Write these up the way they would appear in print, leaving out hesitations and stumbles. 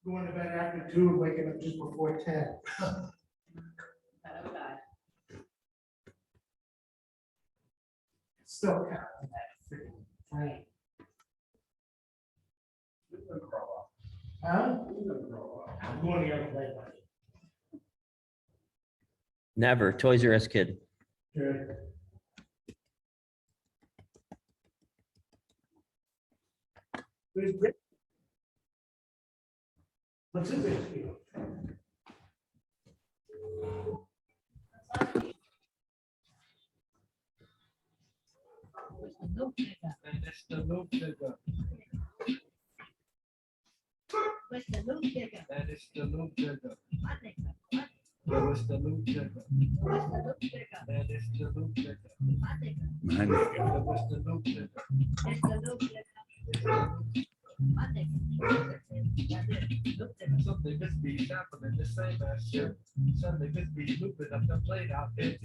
Going to bed after 2 and waking up just before 10. Still counting that freaking frame. Huh? I'm going the other way. Never. Toys R Us kid. Good. Who's Britt? What's in this field? And it's the loop digger. What's the loop digger? That is the loop digger. My nigga. What? That is the loop digger. What's the loop digger? That is the loop digger. My nigga. That was the loop digger. It's the loop digger. My nigga. That's it. Loop digger. Some niggas be happening the same as shit. Some niggas be looping up the plate out there.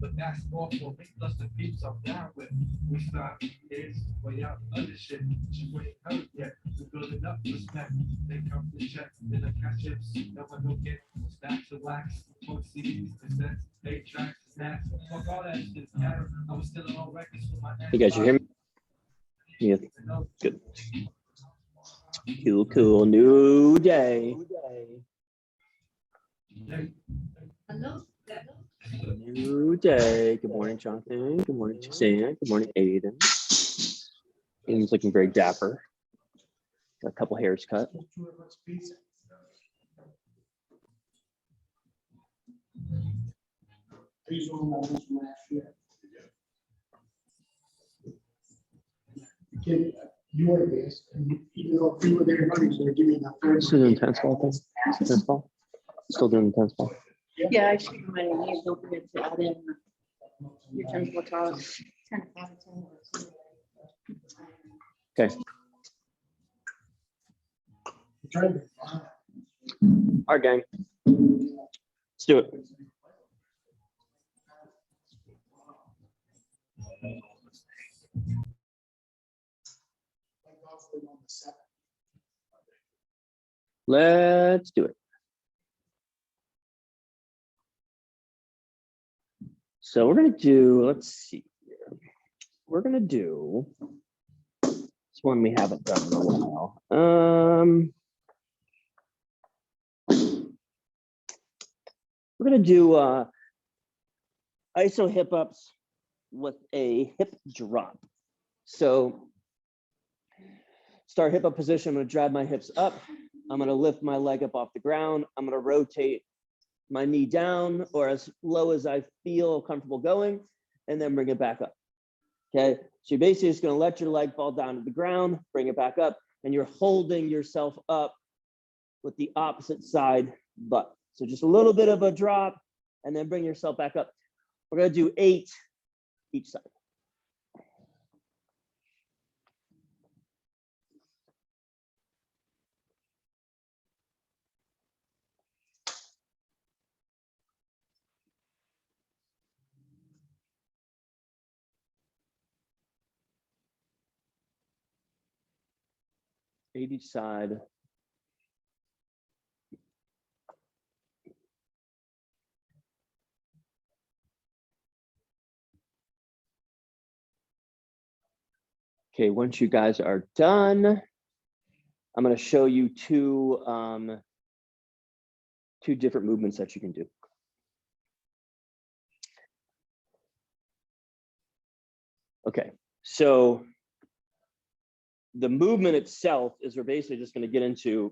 But that's more for me, plus the beats I'm down with. We start is way out other shit. She ain't heard yet. We're building up respect. They come to check. Then I catch chips. No one don't get stacks of wax. 4 CDs, cassettes, 8 tracks, snacks. Fuck all that shit. I was still on records with my You guys, you hear me? Yeah. Good. Cool, cool. New day. Hello? New day. Good morning, Jonathan. Good morning, Suzanne. Good morning, Aiden. Aiden's looking very dapper. Got a couple hairs cut. These were all from last year. Kid, you were this, and even though you were there running, so give me enough. Still doing tennis ball thing? Tennis ball? Still doing the tennis ball. Yeah, I should give my name, don't forget to add in your temple talks. 10 out of 10. Okay. Trying to All right, gang. Let's do it. Let's do it. So we're going to do, let's see here. We're going to do this one we haven't done in a while. We're going to do iso hip ups with a hip drop. So start hip up position. I'm going to drive my hips up. I'm going to lift my leg up off the ground. I'm going to rotate my knee down or as low as I feel comfortable going, and then bring it back up. Okay, so you're basically just going to let your leg fall down to the ground, bring it back up, and you're holding yourself up with the opposite side butt. So just a little bit of a drop, and then bring yourself back up. We're going to do 8 each side. Each side. Okay, once you guys are done, I'm going to show you two different movements that you can do. Okay, so the movement itself is we're basically just going to get into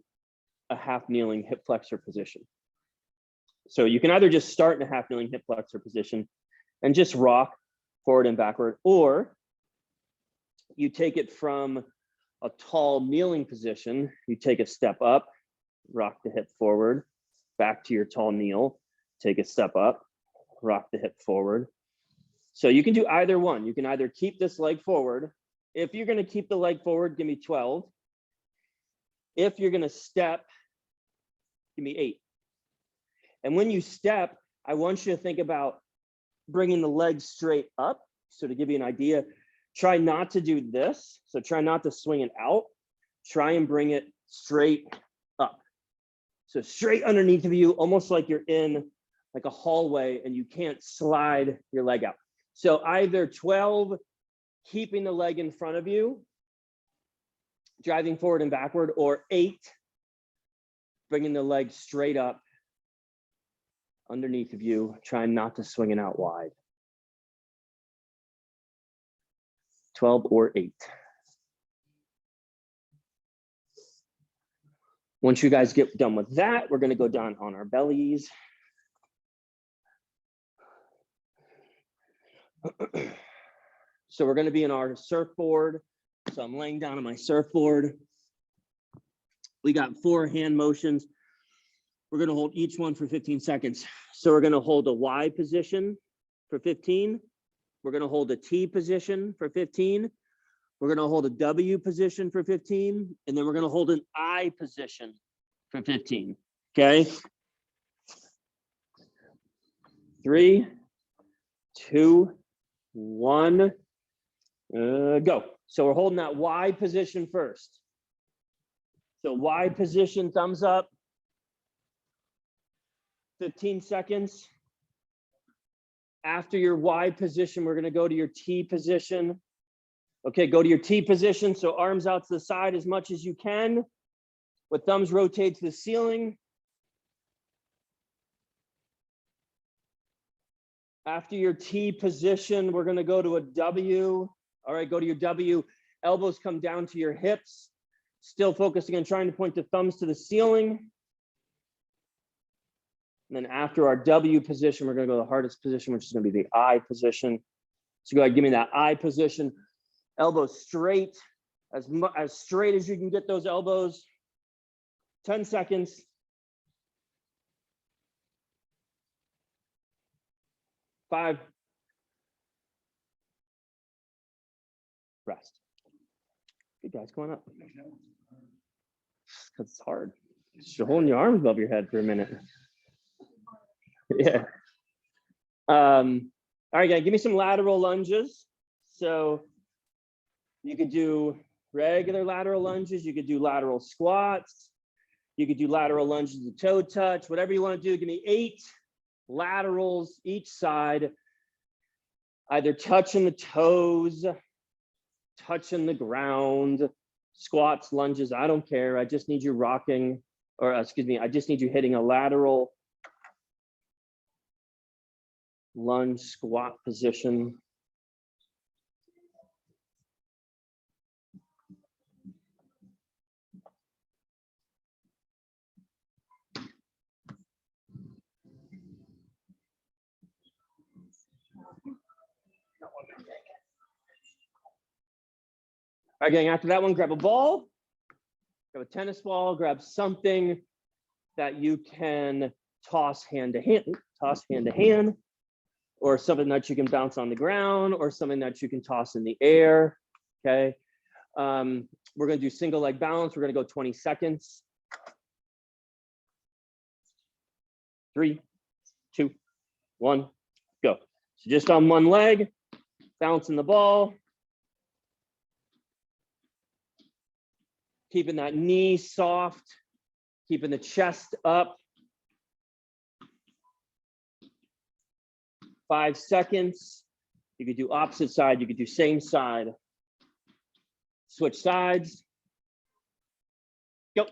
a half kneeling hip flexor position. So you can either just start in a half kneeling hip flexor position and just rock forward and backward, or you take it from a tall kneeling position, you take a step up, rock the hip forward, back to your tall kneel, take a step up, rock the hip forward. So you can do either one. You can either keep this leg forward. If you're going to keep the leg forward, give me 12. If you're going to step, give me 8. And when you step, I want you to think about bringing the leg straight up. So to give you an idea, try not to do this. So try not to swing it out. Try and bring it straight up. So straight underneath of you, almost like you're in like a hallway and you can't slide your leg out. So either 12, keeping the leg in front of you, driving forward and backward, or 8, bringing the leg straight up underneath of you, trying not to swing it out wide. 12 or 8. Once you guys get done with that, we're going to go down on our bellies. So we're going to be in our surfboard. So I'm laying down on my surfboard. We got 4 hand motions. We're going to hold each one for 15 seconds. So we're going to hold a Y position for 15. We're going to hold a T position for 15. We're going to hold a W position for 15. And then we're going to hold an I position for 15. Okay. 3, 2, 1, go. So we're holding that Y position first. So Y position, thumbs up. 15 seconds. After your Y position, we're going to go to your T position. Okay, go to your T position. So arms out to the side as much as you can. With thumbs rotate to the ceiling. After your T position, we're going to go to a W. All right, go to your W. Elbows come down to your hips. Still focusing on trying to point the thumbs to the ceiling. And then after our W position, we're going to go to the hardest position, which is going to be the I position. So go ahead, give me that I position. Elbows straight, as straight as you can get those elbows. 10 seconds. 5. Rest. Good guys, come on up. Because it's hard. You're holding your arms above your head for a minute. Yeah. All right, guys, give me some lateral lunges. So you could do regular lateral lunges. You could do lateral squats. You could do lateral lunges to toe touch, whatever you want to do. Give me 8 laterals each side, either touching the toes, touching the ground, squats, lunges, I don't care. I just need you rocking, or excuse me, I just need you hitting a lateral lunge squat position. All right, gang, after that one, grab a ball, grab a tennis ball, grab something that you can toss hand to hand, or something that you can bounce on the ground, or something that you can toss in the air, okay? We're gonna do single leg balance. We're gonna go 20 seconds. 3, 2, 1, go. So just on one leg, bouncing the ball. Keeping that knee soft, keeping the chest up. 5 seconds. You could do opposite side, you could do same side. Switch sides. Go.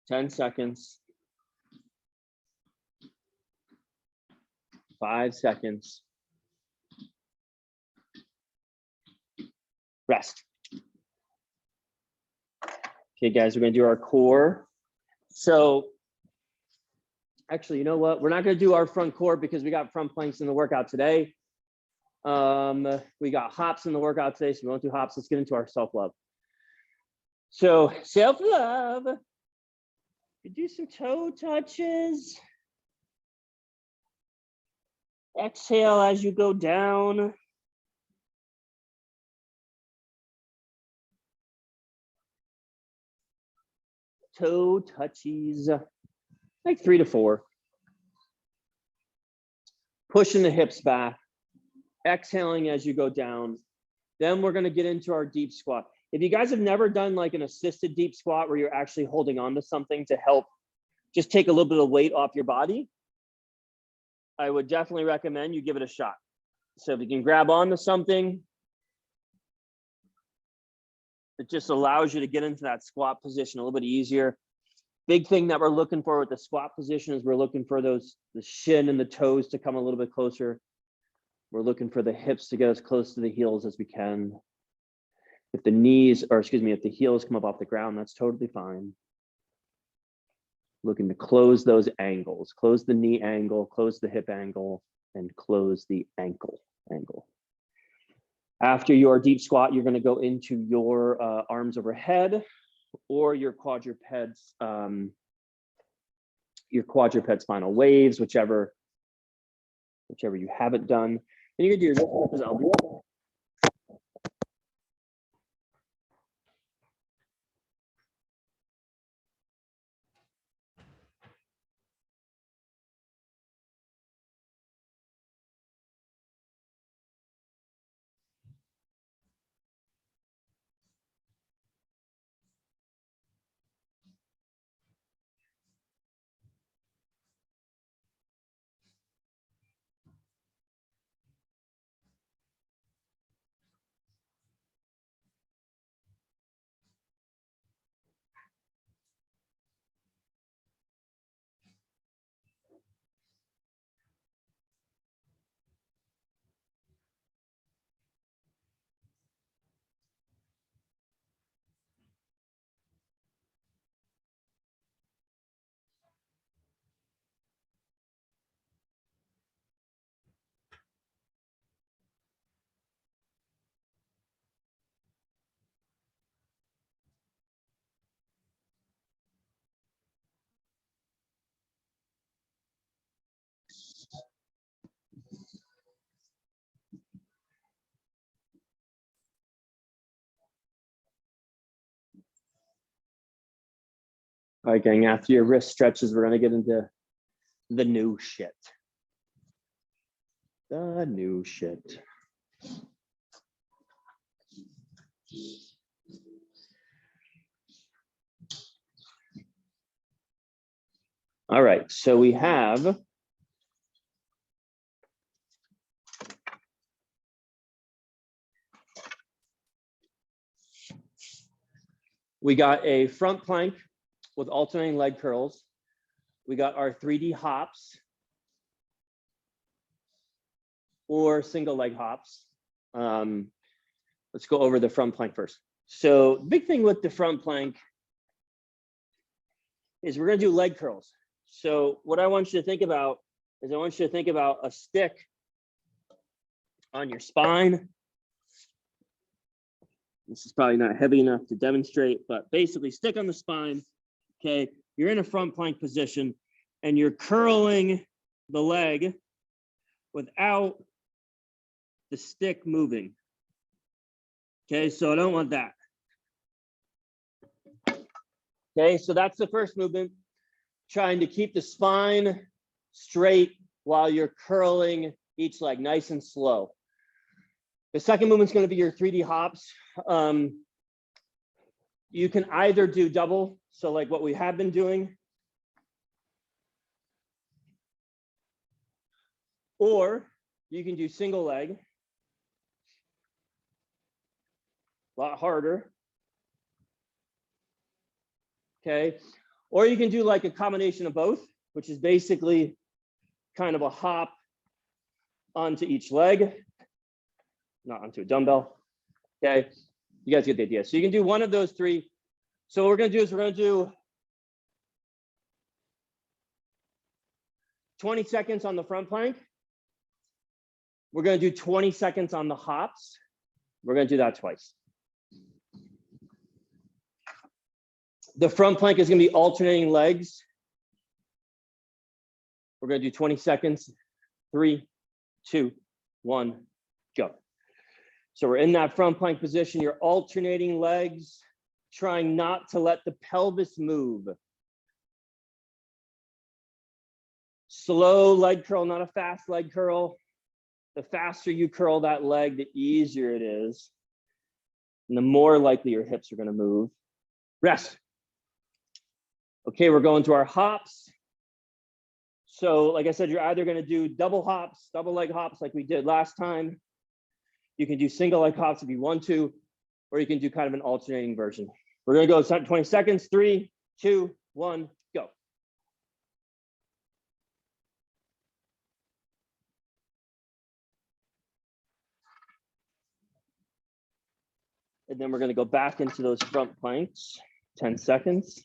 Ten seconds. 5 seconds. Rest. Okay, guys, we're gonna do our core. So actually, you know what? We're not gonna do our front core because we got front planks in the workout today. We got hops in the workout today, so we won't do hops. Let's get into our self-love. So self-love. You do some toe touches. Exhale as you go down. Toe touchies, like 3 to 4. Pushing the hips back. exhaling as you go down. Then we're going to get into our deep squat. If you guys have never done like an assisted deep squat where you're actually holding on to something to help just take a little bit of weight off your body, I would definitely recommend you give it a shot. So if you can grab onto something, it just allows you to get into that squat position a little bit easier. Big thing that we're looking for with the squat position is we're looking for the shin and the toes to come a little bit closer. We're looking for the hips to get as close to the heels as we can. If the knees, or excuse me, if the heels come up off the ground, that's totally fine. Looking to close those angles, close the knee angle, close the hip angle, and close the ankle angle. After your deep squat, you're going to go into your arms overhead or your quadruped spinal waves, whichever you haven't done. And you're going to do your lift up as elbow. All right, gang, after your wrist stretches, we're going to get into the new shit. The new shit. All right, so we got a front plank with alternating leg curls. We got our 3D hops or single leg hops. Let's go over the front plank first. So big thing with the front plank is we're gonna do leg curls. So what I want you to think about is I want you to think about a stick on your spine. This is probably not heavy enough to demonstrate, but basically stick on the spine, okay? You're in a front plank position and you're curling the leg without the stick moving. Okay, so I don't want that. Okay, so that's the first movement. Trying to keep the spine straight while you're curling each leg nice and slow. The second movement is going to be your 3D hops. You can either do double, so like what we have been doing, or you can do single leg. A lot harder. Okay, or you can do like a combination of both, which is basically kind of a hop onto each leg, not onto a dumbbell. Okay, you guys get the idea. So you can do one of those three. So what we're going to do is we're going to do 20 seconds on the front plank. We're going to do 20 seconds on the hops. We're going to do that twice. The front plank is going to be alternating legs. We're going to do 20 seconds. 3, 2, 1, go. So we're in that front plank position. You're alternating legs, trying not to let the pelvis move. Slow leg curl, not a fast leg curl. the faster you curl that leg, the easier it is. And the more likely your hips are going to move. Rest. Okay, we're going to our hops. So like I said, you're either going to do double hops, double leg hops like we did last time. You can do single leg hops if you want to, or you can do kind of an alternating version. We're going to go 20 seconds, 3, 2, 1, go. And then we're going to go back into those front planks, 10 seconds.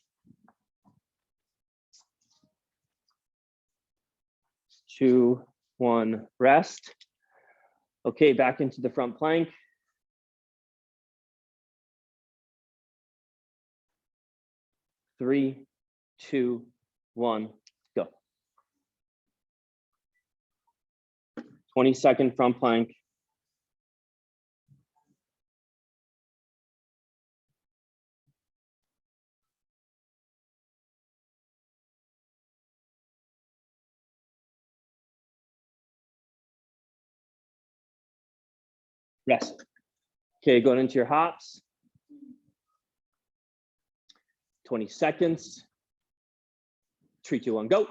2, 1, rest. Okay, back into the front plank. 3, 2, 1, go. 20-second front plank. Rest. Okay, going into your hops. 20 seconds. 3, 2, 1, go.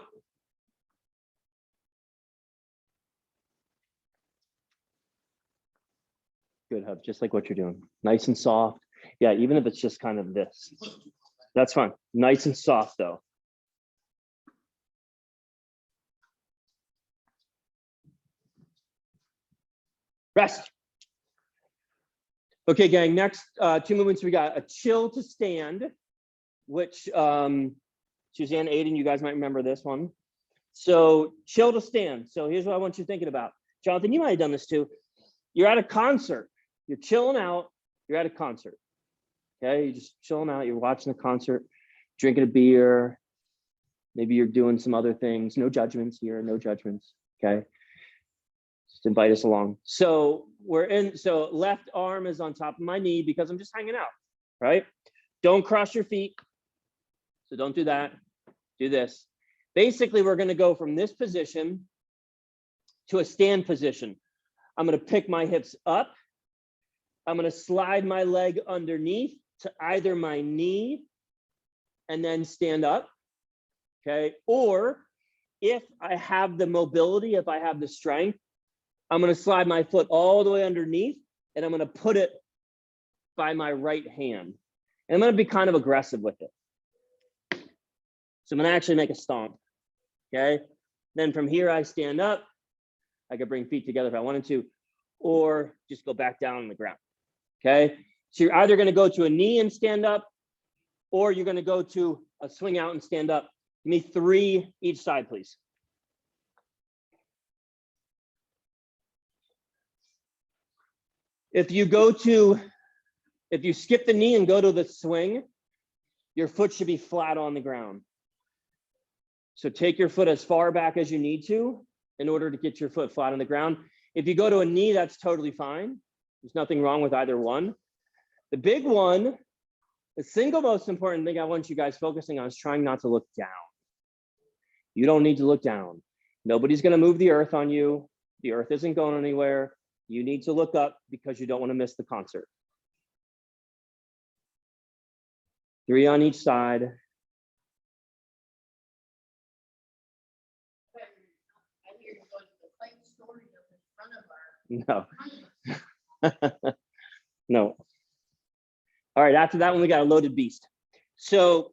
Good, Hub, just like what you're doing. Nice and soft. Yeah, even if it's just kind of this. That's fine. Nice and soft though. Rest. Okay, gang, next 2 movements. We got a chill to stand, which Suzanne, Aiden, you guys might remember this one. So chill to stand. So here's what I want you thinking about. Jonathan, you might have done this too. You're at a concert. You're chilling out. You're at a concert. Okay, you're just chilling out. You're watching the concert, drinking a beer. Maybe you're doing some other things. No judgments here, no judgments. Okay. Just invite us along. So we're in, so left arm is on top of my knee because I'm just hanging out, right? Don't cross your feet. So don't do that. Do this. Basically, we're going to go from this position to a stand position. I'm going to pick my hips up. I'm going to slide my leg underneath to either my knee and then stand up. Okay. Or if I have the mobility, if I have the strength, I'm going to slide my foot all the way underneath and I'm going to put it by my right hand. And I'm going to be kind of aggressive with it. So I'm going to actually make a stomp. Okay. Then from here, I stand up. I could bring feet together if I wanted to, or just go back down on the ground. Okay. So you're either going to go to a knee and stand up, or you're going to go to a swing out and stand up. Give me 3 each side, please. If you skip the knee and go to the swing, your foot should be flat on the ground. So take your foot as far back as you need to in order to get your foot flat on the ground. If you go to a knee, that's totally fine. There's nothing wrong with either one. The big one, the single most important thing I want you guys focusing on is trying not to look down. You don't need to look down. Nobody's going to move the earth on you. The earth isn't going anywhere. You need to look up because you don't want to miss the concert. 3 on each side. No. No. All right, after that one, we got a loaded beast. So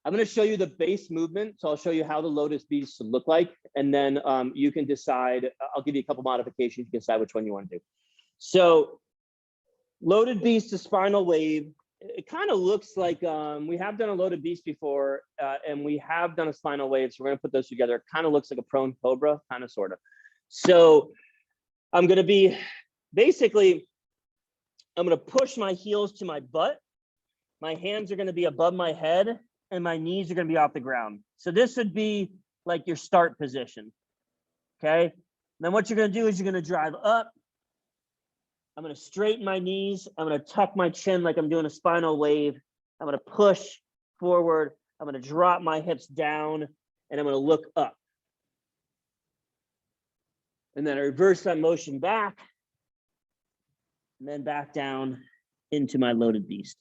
I'm going to show you the base movement. So I'll show you how the loaded beast should look like. And then you can decide, I'll give you a couple modifications. You can decide which one you want to do. So loaded beast to spinal wave. It kind of looks like we have done a loaded beast before and we have done a spinal wave. So we're going to put those together. It kind of looks like a prone cobra, kind of, sort of. So I'm going to be basically, I'm going to push my heels to my butt. My hands are going to be above my head and my knees are going to be off the ground. So this would be like your start position. Okay. Then what you're going to do is you're going to drive up. I'm going to straighten my knees. I'm going to tuck my chin like I'm doing a spinal wave. I'm going to push forward. I'm going to drop my hips down and I'm going to look up. And then I reverse that motion back and then back down into my loaded beast.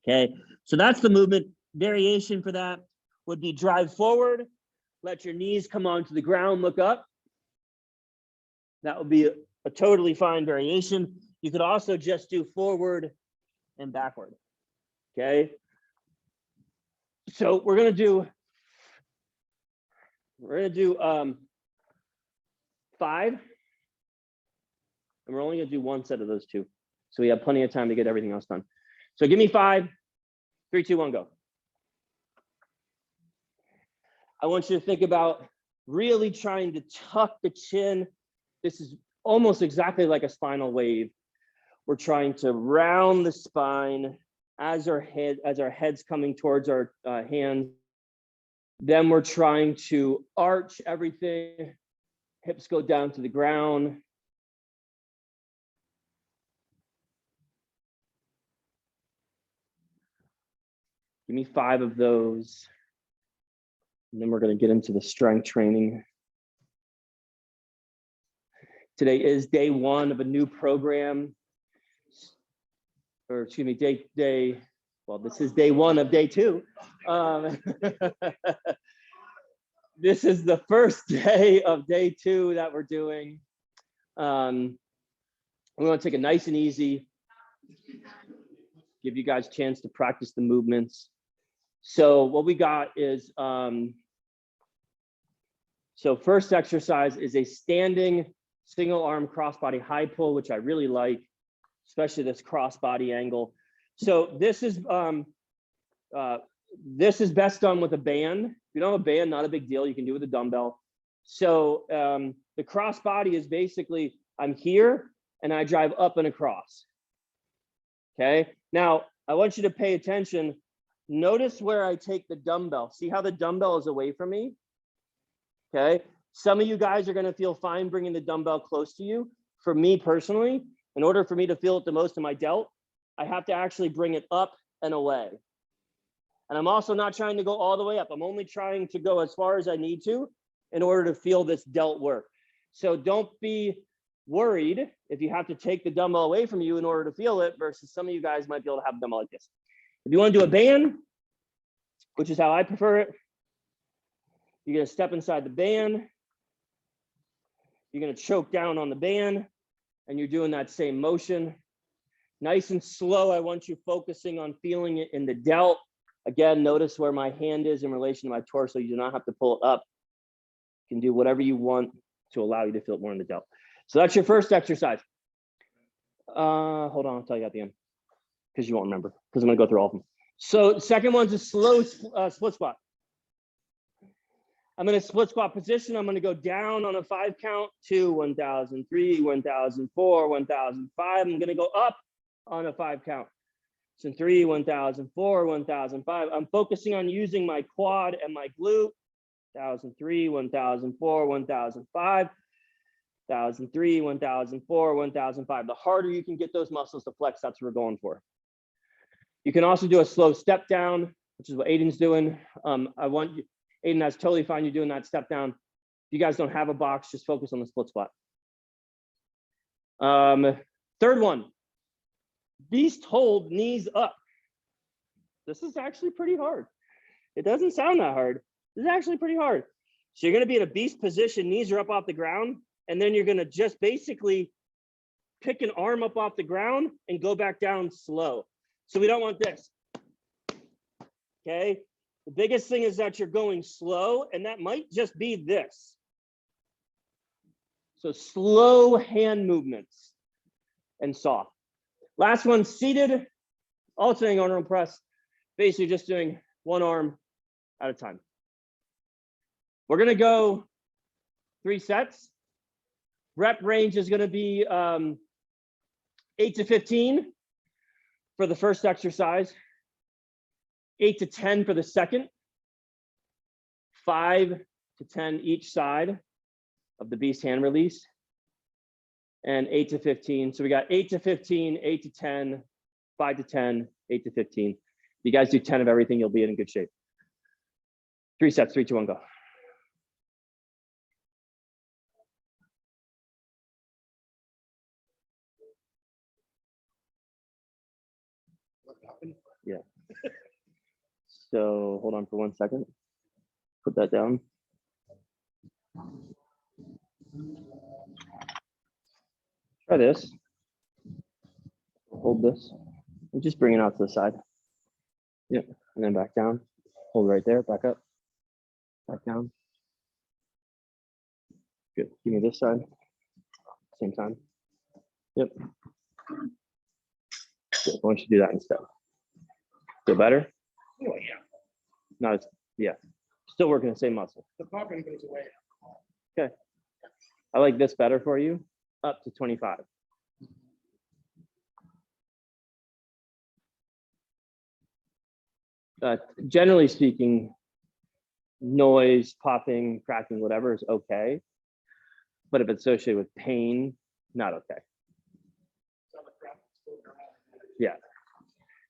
Okay, so that's the movement. Variation for that would be drive forward, let your knees come onto the ground, look up. That would be a totally fine variation. You could also just do forward and backward. Okay, so we're gonna do 5, and we're only gonna do one set of those 2. So we have plenty of time to get everything else done. So give me 5, 3, 2, 1, go. I want you to think about really trying to tuck the chin. This is almost exactly like a spinal wave. We're trying to round the spine as our head's coming towards our hands. Then we're trying to arch everything. Hips go down to the ground. Give me 5 of those. And then we're going to get into the strength training. Today is day 1 of a new program. Or excuse me, well, this is day 1 of day 2. This is the first day of day 2 that we're doing. We want to take it nice and easy. Give you guys a chance to practice the movements. So what we got is, so first exercise is a standing single arm crossbody high pull, which I really like, especially this crossbody angle. So this is best done with a band. If you don't have a band, not a big deal. You can do it with a dumbbell. So the crossbody is basically, I'm here and I drive up and across. Okay. Now I want you to pay attention. Notice where I take the dumbbell. See how the dumbbell is away from me? Okay. Some of you guys are going to feel fine bringing the dumbbell close to you. For me personally, in order for me to feel it the most in my delt, I have to actually bring it up and away. And I'm also not trying to go all the way up. I'm only trying to go as far as I need to in order to feel this delt work. So don't be worried if you have to take the dumbbell away from you in order to feel it, versus some of you guys might be able to have a dumbbell like this. If you want to do a band, which is how I prefer it, you're going to step inside the band. You're going to choke down on the band, and you're doing that same motion. Nice and slow. I want you focusing on feeling it in the delt. Again, notice where my hand is in relation to my torso. You do not have to pull it up. You can do whatever you want to allow you to feel it more in the delt. So that's your first exercise. Hold on, I'll tell you at the end, because you won't remember, because I'm going to go through all of them. So second one's a slow split squat. I'm in a split squat position. I'm going to go down on a 5 count, 2, 1,000, 3, 1,000, 4, 1,005. I'm going to go up on a 5 count. So 3, 1,000, 4, 1,005. I'm focusing on using my quad and my glute. 1,003, 1,004, 1,005. 1,003, 1,004, 1,005. The harder you can get those muscles to flex, that's what we're going for. You can also do a slow step down, which is what Aiden's doing. Aiden, that's totally fine. You're doing that step down. If you guys don't have a box, just focus on the split squat. Third one, beast hold, knees up. This is actually pretty hard. It doesn't sound that hard. This is actually pretty hard. So you're going to be in a beast position, knees are up off the ground, and then you're going to just basically pick an arm up off the ground and go back down slow. So we don't want this. Okay. The biggest thing is that you're going slow, and that might just be this. So slow hand movements and soft. Last one, seated, alternating arm press, basically just doing one arm at a time. We're going to go 3 sets. Rep range is going to be 8 to 15 for the first exercise. 8 to 10 for the second, 5 to 10 each side of the beast hand release, and 8 to 15. So we got 8 to 15, 8 to 10, 5 to 10, 8 to 15. If you guys do 10 of everything, you'll be in good shape. 3 sets, 3, 2, 1, go. So hold on for 1 second. Put that down. Try this. Hold this. And just bring it out to the side. Yep. And then back down. Hold right there. Back up. Back down. Good. Give me this side. Same time. Yep. Good. Why don't you do that instead? Feel better? Oh, yeah. Not as, yeah. Still working the same muscle. The popping goes away. I like this better for you. Up to 25. Generally speaking, noise, popping, cracking, whatever is okay. But if it's associated with pain, not okay. Yeah.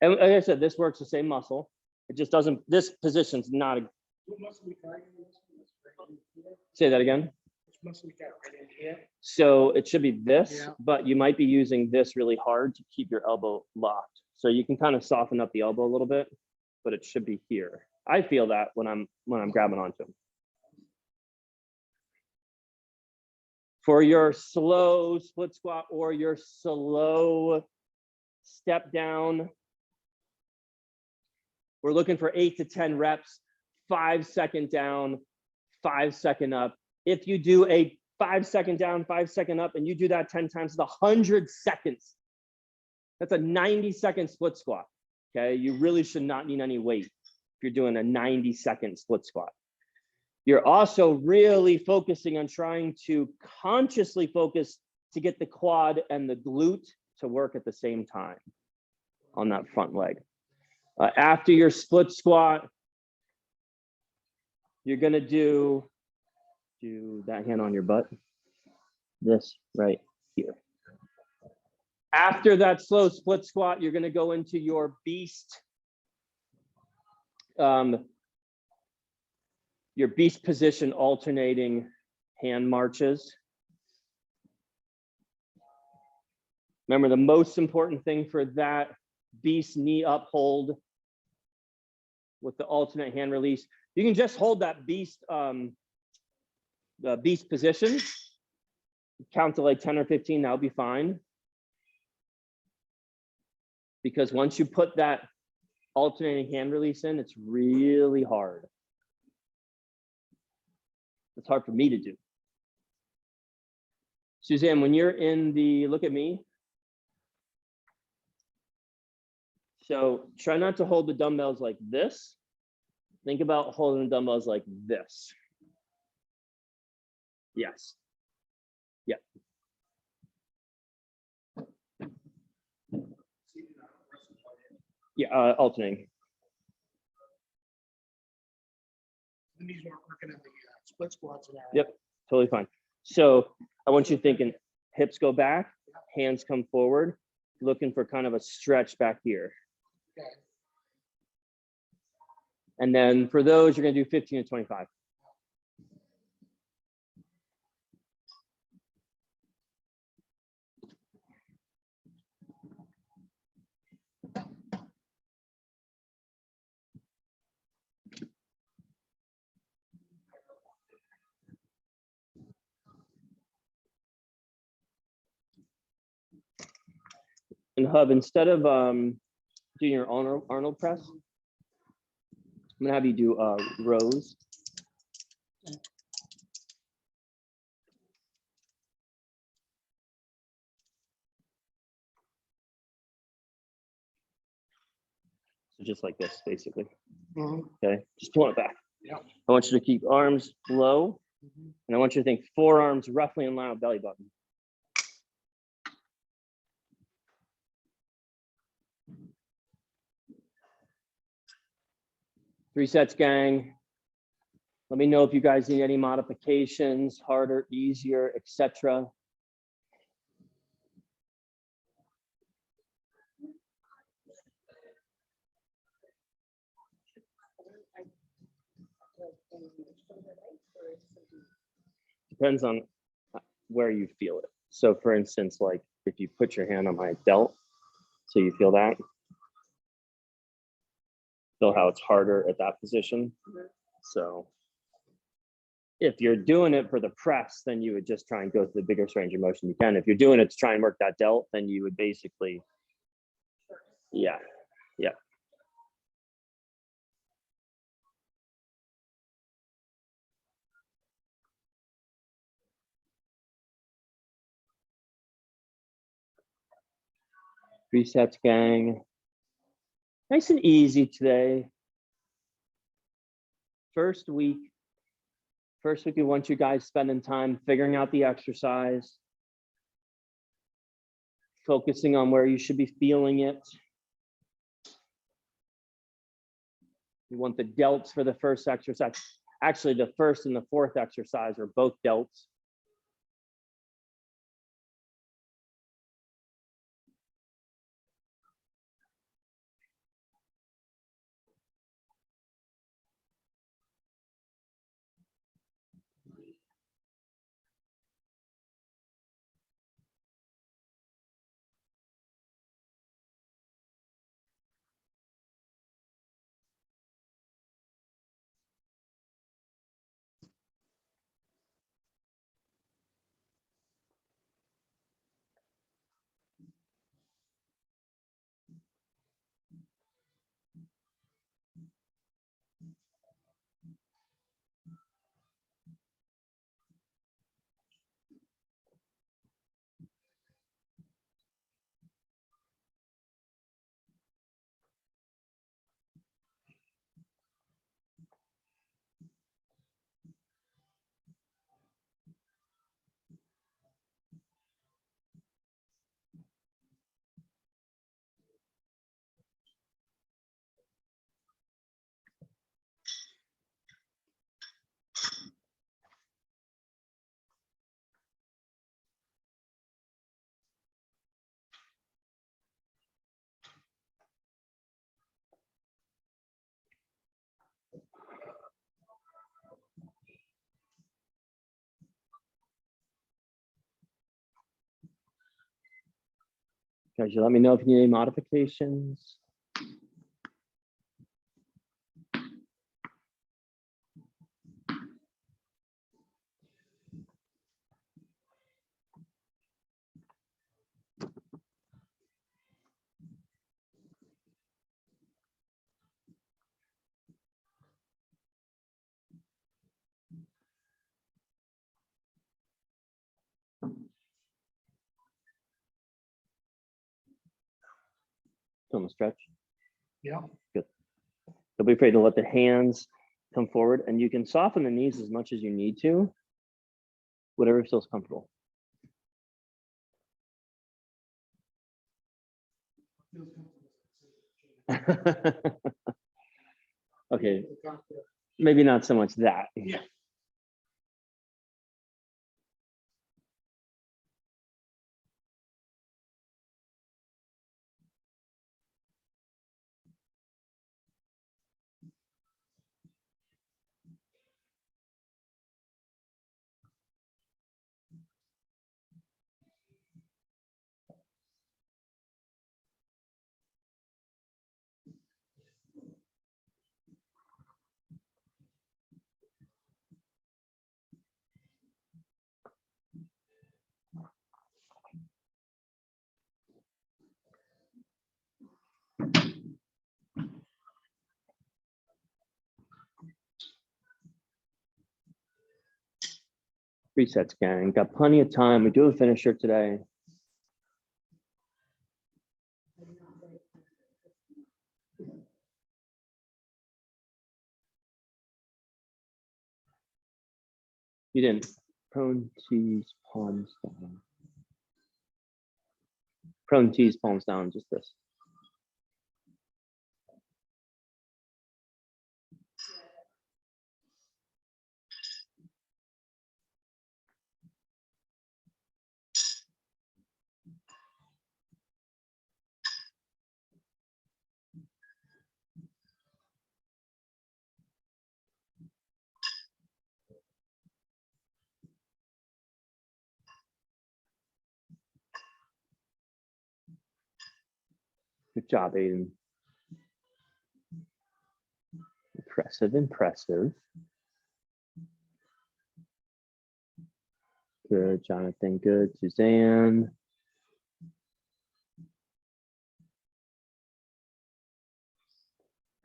And like I said, this works the same muscle. It just doesn't, this position's not, What muscle we targeting? Right in here? say that again. Which muscle we got right in here? So it should be this, Yeah. but you might be using this really hard to keep your elbow locked. So you can kind of soften up the elbow a little bit, but it should be here. I feel that when I'm grabbing onto them. For your slow split squat or your slow step down, we're looking for 8 to 10 reps, 5 second down, 5 second up. If you do a 5 second down, 5 second up, and you do that 10 times, it's 100 seconds. That's a 90-second split squat. Okay, you really should not need any weight if you're doing a 90-second split squat. You're also really focusing on trying to consciously focus to get the quad and the glute to work at the same time on that front leg. After your split squat, you're gonna do that hand on your butt, this right here. After that slow split squat, you're gonna go into your beast, your beast position alternating hand marches. Remember, the most important thing for that beast knee up hold with the alternate hand release, you can just hold that beast, the beast position, count to like 10 or 15, that'll be fine. Because once you put that alternating hand release in, it's really hard. It's hard for me to do. Suzanne, when you're in the, look at me. So try not to hold the dumbbells like this. Think about holding the dumbbells like this. Yes. Yeah. Yeah, alternating. The knees weren't working at the split squats. And Yep, totally fine. So I want you thinking hips go back, hands come forward, looking for kind of a stretch back here. Okay. And then for those, you're gonna do 15 to 25. And Hub, instead of doing your Arnold press, I'm gonna have you do rows. So just like this, basically. Mhm. Okay, just pulling it back. Yeah. I want you to keep arms low, and I want you to think forearms roughly in line with belly button. Three sets, gang. Let me know if you guys need any modifications, harder, easier, etc. Depends on where you feel it. So for instance, like if you put your hand on my delt, so you feel that, feel how it's harder at that position. So if you're doing it for the press, then you would just try and go to the biggest range of motion you can. If you're doing it to try and work that delt, then you would basically, yeah. Resets, gang. Nice and easy today. First week, we want you guys spending time figuring out the exercise, focusing on where you should be feeling it. You want the delts for the first exercise. Actually, the first and the fourth exercise are both delts. Guys, you let me know if you need any modifications. Film stretch. Yeah. Good. Don't be afraid to let the hands come forward, and you can soften the knees as much as you need to, whatever feels comfortable. Okay, maybe not so much that. Yeah. Resets, gang. Got plenty of time. We do a finisher today. You didn't. Prone tees, palms down. Prone tees, palms down, just this. Good job, Aiden. Impressive, impressive. Good, Jonathan, good, Suzanne.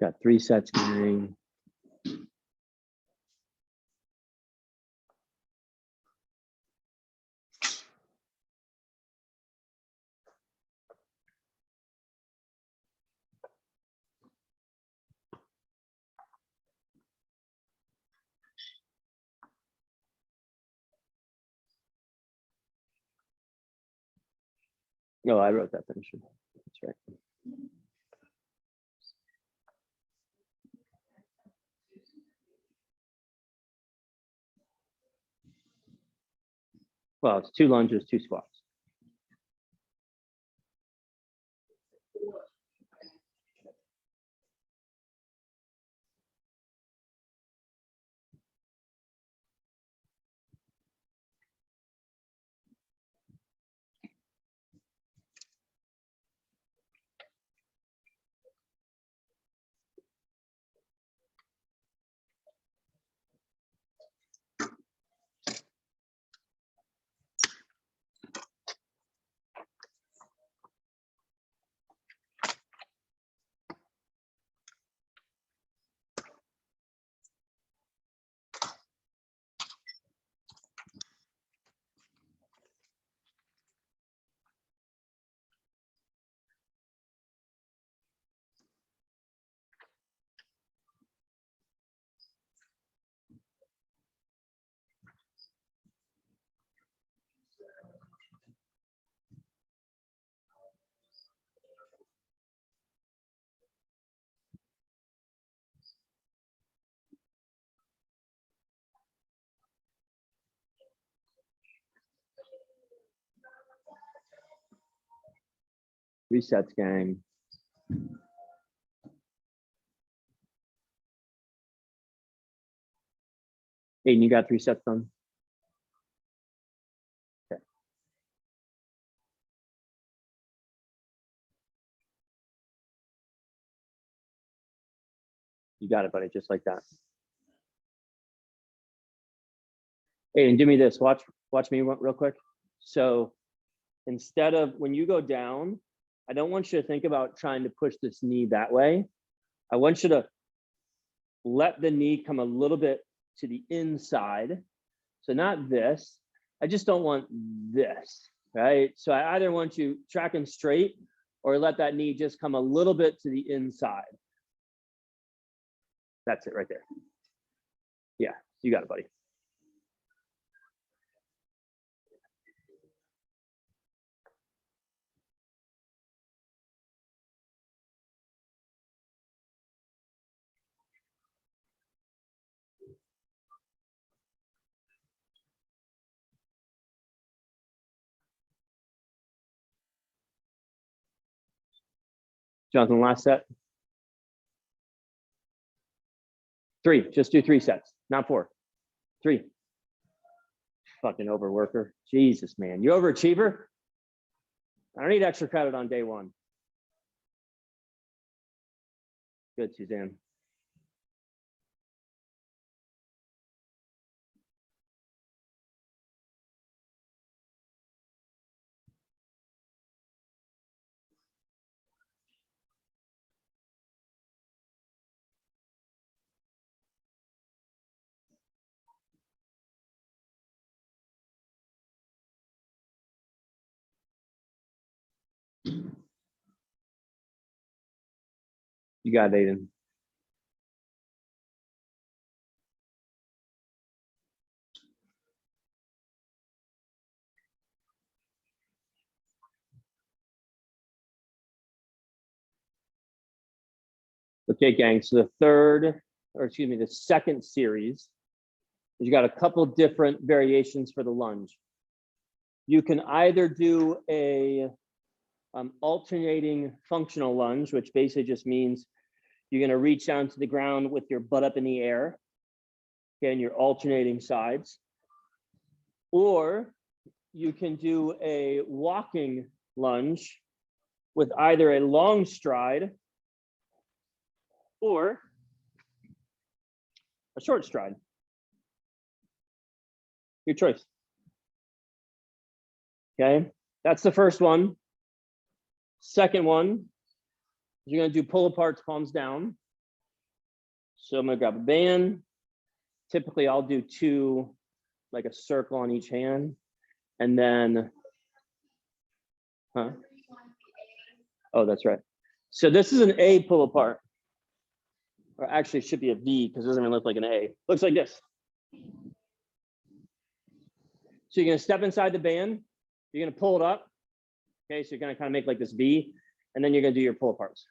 Got 3 sets going. No, I wrote that finisher. That's right. Well, it's 2 lunges, 2 squats. Resets, gang. Aiden, you got 3 sets done? Okay. You got it, buddy, just like that. Aiden, do me this, watch me real quick. So instead of, when you go down, I don't want you to think about trying to push this knee that way. I want you to let the knee come a little bit to the inside. So not this, I just don't want this, right? So I either want you tracking straight or let that knee just come a little bit to the inside. That's it right there. Yeah, you got it, buddy. Jonathan, last set. 3, just do 3 sets, not 4. 3. Fucking overworker. Jesus, man. You overachiever? I don't need extra credit on day 1. Good, Suzanne. You got it, Aiden. Okay, gang, so the second series, you got a couple different variations for the lunge. You can either do a alternating functional lunge, which basically just means you're gonna reach down to the ground with your butt up in the air. Okay, and you're alternating sides. Or you can do a walking lunge with either a long stride or a short stride. Your choice. Okay, that's the first one. Second one, you're gonna do pull aparts, palms down. So I'm gonna grab a band. Typically I'll do two, like a circle on each hand. And then, oh, that's right. So this is an A pull apart. Or actually it should be a V because it doesn't even look like an A. Looks like this. So you're gonna step inside the band. You're gonna pull it up. Okay, so you're gonna kind of make like this V, and then you're gonna do your pull aparts.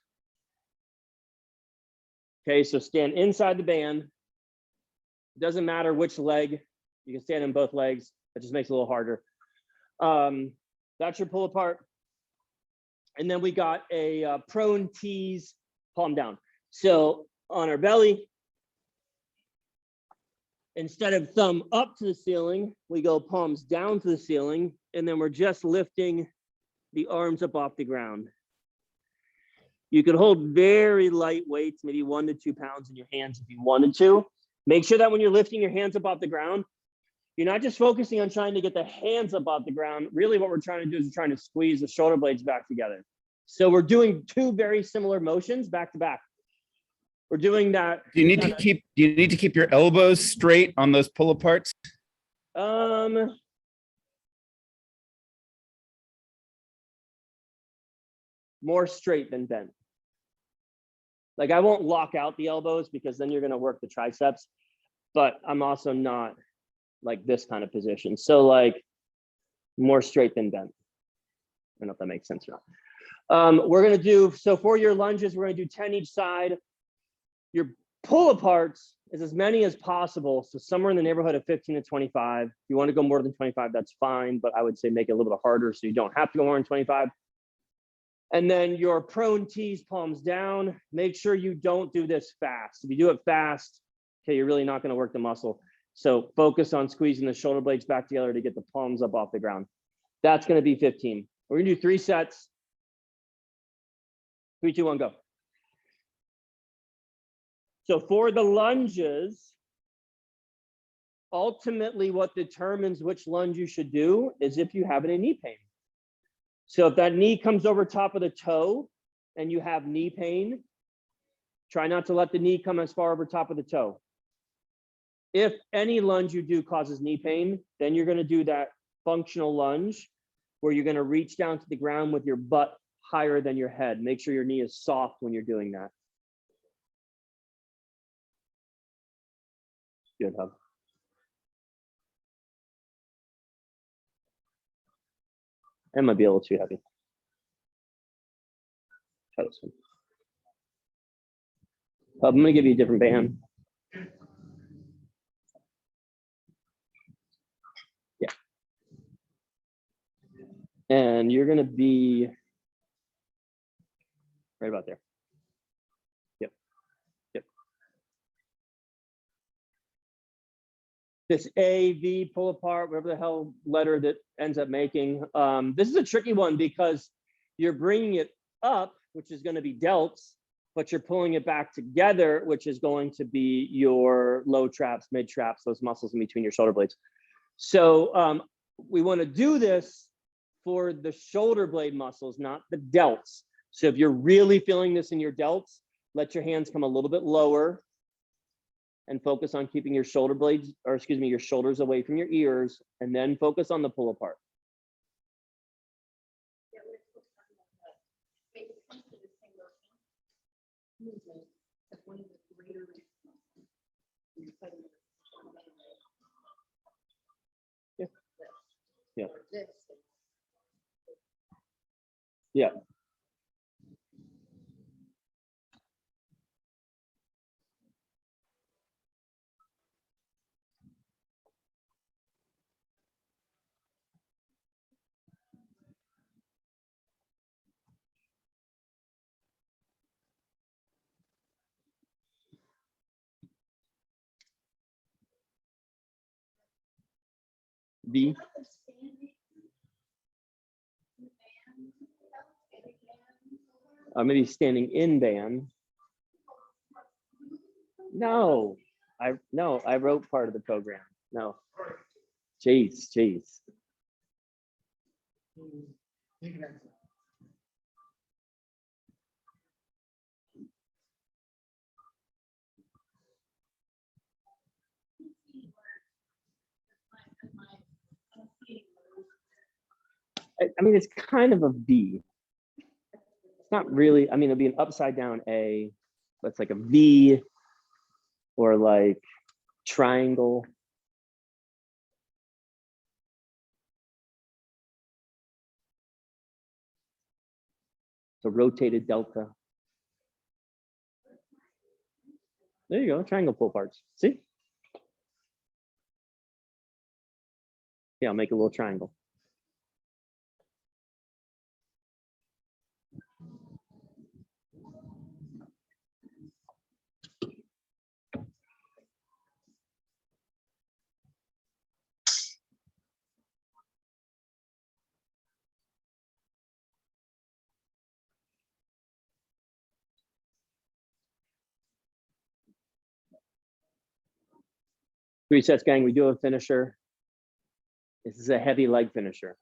Okay, so stand inside the band. It doesn't matter which leg. You can stand in both legs. It just makes it a little harder. That's your pull apart. And then we got a prone tease, palm down. So on our belly, instead of thumb up to the ceiling, we go palms down to the ceiling, and then we're just lifting the arms up off the ground. You could hold very light weights, maybe 1 to 2 pounds in your hands if you wanted to. Make sure that when you're lifting your hands up off the ground, you're not just focusing on trying to get the hands up off the ground. Really what we're trying to do is we're trying to squeeze the shoulder blades back together. So we're doing two very similar motions back to back. We're doing that. Do you need to keep your elbows straight on those pull aparts? More straight than bent. Like I won't lock out the elbows because then you're going to work the triceps, but I'm also not like this kind of position. So like more straight than bent. I don't know if that makes sense or not. We're going to do, so for your lunges, we're going to do 10 each side. Your pull aparts is as many as possible. So somewhere in the neighborhood of 15 to 25. If you want to go more than 25, that's fine, but I would say make it a little bit harder so you don't have to go more than 25. And then your prone tees, palms down. Make sure you don't do this fast. If you do it fast, okay, you're really not going to work the muscle. So focus on squeezing the shoulder blades back together to get the palms up off the ground. That's going to be 15. We're going to do 3 sets. 3, 2, 1, go. So for the lunges, ultimately what determines which lunge you should do is if you have any knee pain. So if that knee comes over top of the toe and you have knee pain, try not to let the knee come as far over top of the toe. If any lunge you do causes knee pain, then you're going to do that functional lunge where you're going to reach down to the ground with your butt higher than your head. Make sure your knee is soft when you're doing that. Good, Hub. That might be a little too heavy. Try this one. Hub, I'm going to give you a different band. Yeah. And you're going to be right about there. Yep. Yep. This A, V, pull apart, whatever the hell letter that ends up making. This is a tricky one because you're bringing it up, which is going to be delts, but you're pulling it back together, which is going to be your low traps, mid traps, those muscles in between your shoulder blades. So we want to do this for the shoulder blade muscles, not the delts. So if you're really feeling this in your delts, let your hands come a little bit lower and focus on keeping your shoulder blades, or excuse me, your shoulders away from your ears, and then focus on the pull apart. Yeah. Yeah. Yeah. V. Maybe standing in band. No, No, I wrote part of the program. No. Jeez. You can have- I mean, it's kind of a V. It's not really, I mean, it'll be an upside down A, but it's like a V or like triangle. It's a rotated delta. There you go, triangle pull parts. See? Yeah, I'll make a little triangle. Three sets, gang. We do have a finisher. This is a heavy leg finisher.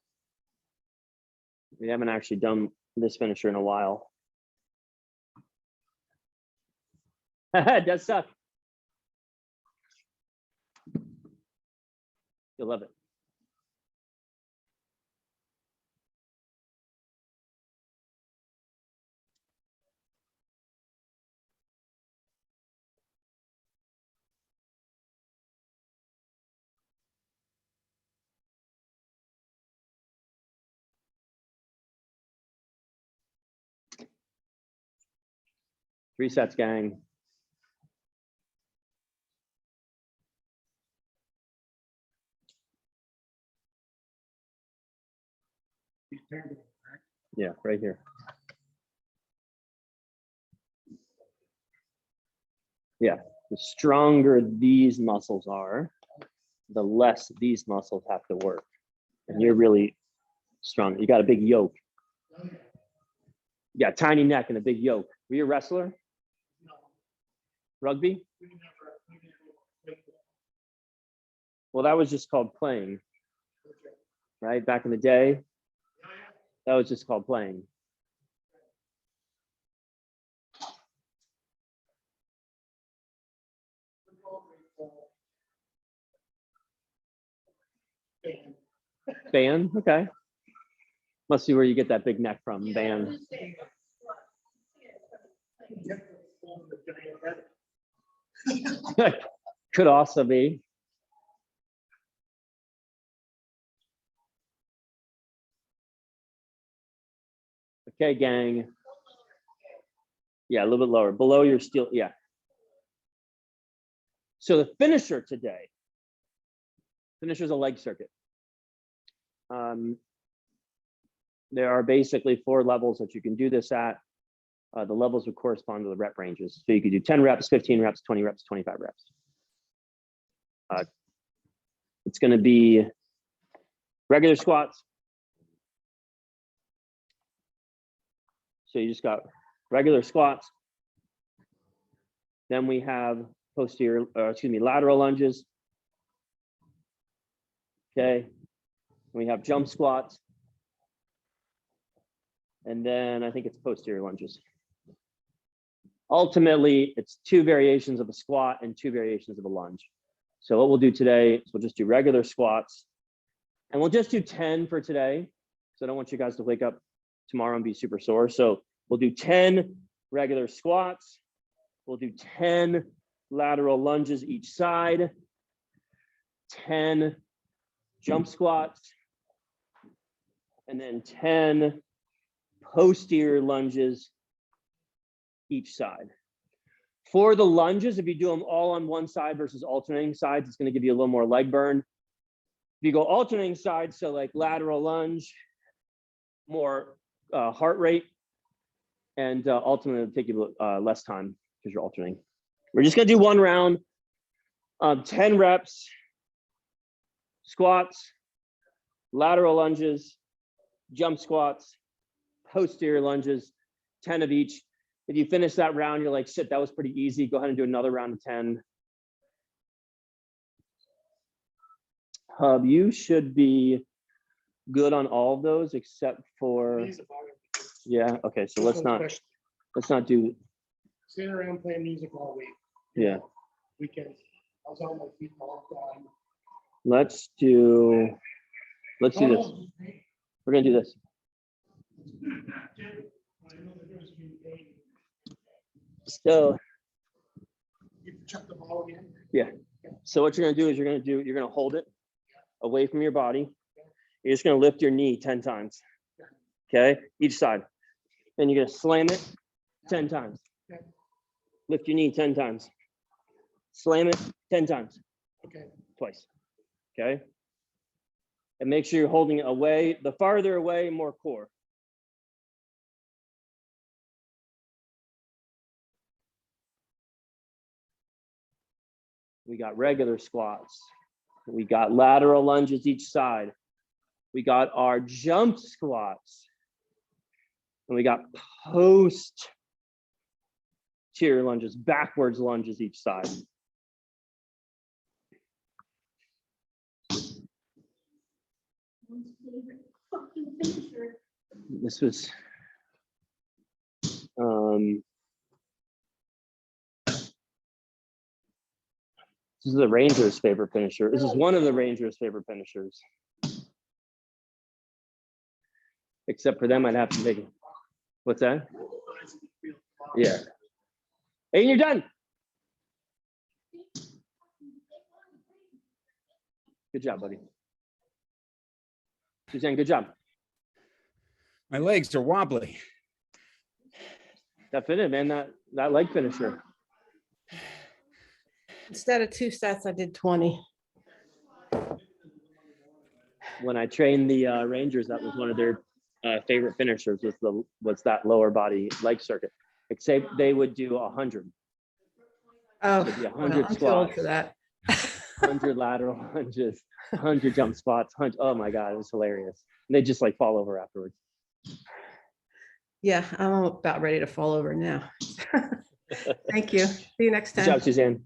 We haven't actually done this finisher in a while. It does suck. You'll love it. Three sets, gang. you can turn it. Yeah, right here. Yeah, the stronger these muscles are, the less these muscles have to work. And you're really strong. You got a big yoke. You got a tiny neck and a big yoke. Were you a wrestler? No, Rugby? we never. Well, that was just called playing, right? Back in the day, that was just called playing. Band, okay. Must be where you get that big neck from, band. Could also be. Okay, gang. Yeah, a little bit lower, below your steel, yeah. So the finisher today, finisher's a leg circuit. There are basically 4 levels that you can do this at. The levels would correspond to the rep ranges. So you could do 10 reps, 15 reps, 20 reps, 25 reps. It's going to be regular squats. So you just got regular squats. Then we have lateral lunges. Okay. We have jump squats. And then I think it's posterior lunges. Ultimately, it's 2 variations of a squat and 2 variations of a lunge. So what we'll do today is we'll just do regular squats. And we'll just do 10 for today. So I don't want you guys to wake up tomorrow and be super sore. So we'll do 10 regular squats. We'll do 10 lateral lunges each side. 10 jump squats. And then 10 posterior lunges each side. For the lunges, if you do them all on one side versus alternating sides, it's going to give you a little more leg burn. If you go alternating sides, so like lateral lunge, more heart rate, and ultimately it'll take you less time because you're alternating. We're just going to do 1 round, 10 reps, squats, lateral lunges, jump squats, posterior lunges, 10 of each. If you finish that round, you're like, shit, that was pretty easy. Go ahead and do another round of 10. Hub, you should be good on all of those except for, Knees are bothering me. yeah, okay, so This let's one not especially. do, Sitting around playing music all week. yeah, Weekends. I was on my feet all the time. let's do this. We're gonna do this. So, You chuck the ball again. so what you're gonna do is you're gonna hold it away from your body. You're just gonna lift your knee 10 times. Okay, each side. Then you're gonna slam it 10 times. Lift your knee 10 times. Slam it 10 times, Okay. twice. Okay. And make sure you're holding it away. The farther away, more core. We got regular squats. We got lateral lunges each side. We got our jump squats. And we got posterior lunges, backwards lunges each side. Fucking finisher. This was this is the Rangers' favorite finisher. This is one of the Rangers' favorite finishers. Except for them, I'd have to make it. What's that? Yeah. Hey, you're done. Good job, buddy. Suzanne, good job. My legs are wobbly. That fitted, man. That leg finisher. Instead of 2 sets, I did 20. When I trained the Rangers, that was one of their favorite finishers. Was that lower body leg circuit? Except they would do 100. Oh, It'd be well, 100 I'm too old squats. for that. 100 lateral lunges, 100 jump spots. 100, oh my God, it was hilarious. And they just like fall over afterwards. Yeah, I'm about ready to fall over now. Thank you. See you next Good time. job, Suzanne.